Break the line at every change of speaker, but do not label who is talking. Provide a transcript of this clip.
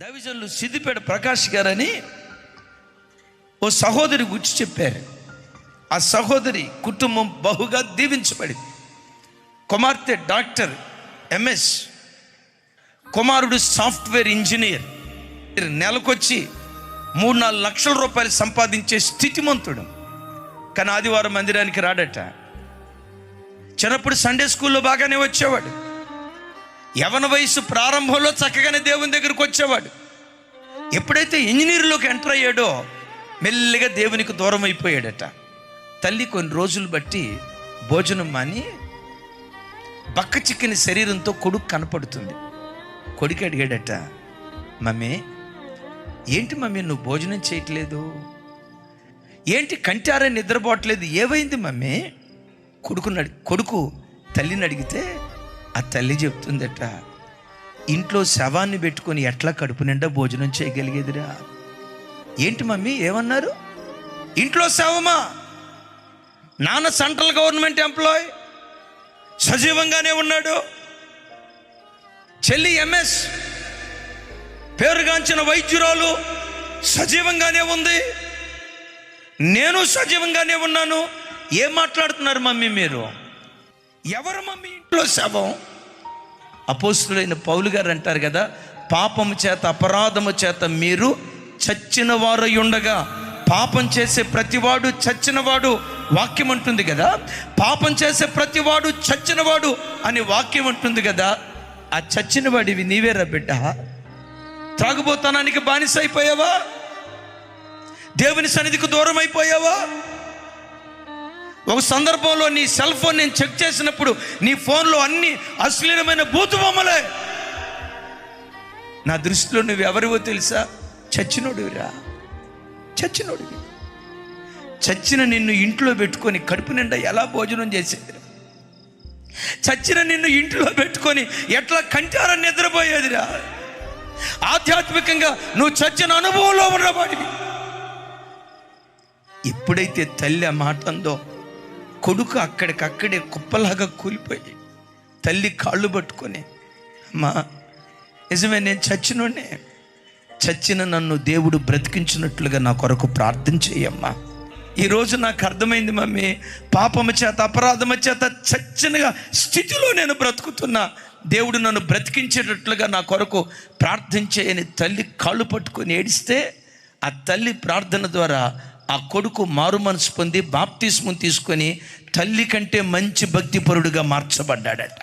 దైవజనులు సిద్దిపేట ప్రకాష్ గారని ఓ సహోదరి గురించి చెప్పారు. ఆ సహోదరి కుటుంబం బహుగా దీవించబడింది. కుమార్తె డాక్టర్ MS, కుమారుడు సాఫ్ట్వేర్ ఇంజనీర్. నెలకొచ్చి 3-4 లక్షల రూపాయలు సంపాదించే స్థితిమంతుడు. కానీ ఆదివారం మందిరానికి రాడట. చిన్నప్పుడు సండే స్కూల్లో బాగానే వచ్చేవాడు. యవన వయసు ప్రారంభంలో చక్కగానే దేవుని దగ్గరికి వచ్చేవాడు. ఎప్పుడైతే ఇంజనీర్లోకి ఎంటర్ అయ్యాడో మెల్లిగా దేవునికి దూరం అయిపోయాడట. తల్లి కొన్ని రోజులు బట్టి భోజనం మాని బక్క చిక్కిన శరీరంతో కొడుకు కనపడుతుంది. కొడుకు అడిగాడట, మమ్మీ ఏంటి మమ్మీ నువ్వు భోజనం చేయట్లేదు, ఏంటి కంటారా నిద్రపోవట్లేదు, ఏమైంది మమ్మీ? కొడుకు తల్లిని అడిగితే ఆ తల్లి చెప్తుందట, ఇంట్లో శవాన్ని పెట్టుకొని ఎట్లా కడుపు నిండా భోజనం చేయగలిగేదిరా. ఏంటి మమ్మీ ఏమన్నారు? ఇంట్లో శవమా? నాన్న సెంట్రల్ గవర్నమెంట్ ఎంప్లాయ్, సజీవంగానే ఉన్నాడు. చెల్లి MS, పేరుగాంచిన వైద్యురాలు, సజీవంగానే ఉంది. నేను సజీవంగానే ఉన్నాను. ఏం మాట్లాడుతున్నారు మమ్మీ మీరు? ఎవరు మమ్మీ ఇంట్లో శవం? అపోస్తులైన పౌలు గారు అంటారు కదా, పాపము చేత అపరాధము చేత మీరు చచ్చిన వారై ఉండగా, పాపం చేసే ప్రతివాడు చచ్చినవాడు వాక్యం ఉంటుంది కదా, పాపం చేసే ప్రతివాడు చచ్చినవాడు అని వాక్యం ఉంటుంది కదా. ఆ చచ్చిన వాడివి నీవేరా బిడ్డ. త్రాగుబోతనానికి బానిస అయిపోయావా? దేవుని సన్నిధికి దూరం అయిపోయావా? ఒక సందర్భంలో నీ సెల్ ఫోన్ నేను చెక్ చేసినప్పుడు నీ ఫోన్లో అన్ని అశ్లీలమైన బూతు బొమ్మలే. నా దృష్టిలో నువ్వు ఎవరివో తెలుసా? చచ్చినోడివిరా, చచ్చినోడివి. చచ్చిన నిన్ను ఇంట్లో పెట్టుకొని కడుపు నిండా ఎలా భోజనం చేసేదిరా? చచ్చిన నిన్ను ఇంట్లో పెట్టుకొని ఎట్లా కంటారా నిద్రపోయేదిరా? ఆధ్యాత్మికంగా నువ్వు చచ్చిన అనుభవంలో ఉన్నవాడివి. ఎప్పుడైతే తల్లి ఆ మాట అందో, కొడుకు అక్కడికక్కడే కుప్పలాగా కూలిపోయి తల్లి కాళ్ళు పట్టుకొని, అమ్మా నిజమే, నేను చచ్చినోనే, చచ్చిన నన్ను దేవుడు బ్రతికించినట్లుగా నా కొరకు ప్రార్థన చేయమ్మా. ఈరోజు నాకు అర్థమైంది మమ్మీ, పాపము చేత అపరాధము చేత చచ్చిన స్థితిలో నేను బ్రతుకుతున్నా, దేవుడు నన్ను బ్రతికించేటట్లుగా నా కొరకు ప్రార్థన చేయని తల్లి కాళ్ళు పట్టుకొని ఏడిస్తే, ఆ తల్లి ప్రార్థన ద్వారా ఆ కొడుకు మారు మనసు పొంది బాప్తిస్మం తీసుకొని తల్లి కంటే మంచి భక్తిపరుడుగా మార్చబడ్డాడట.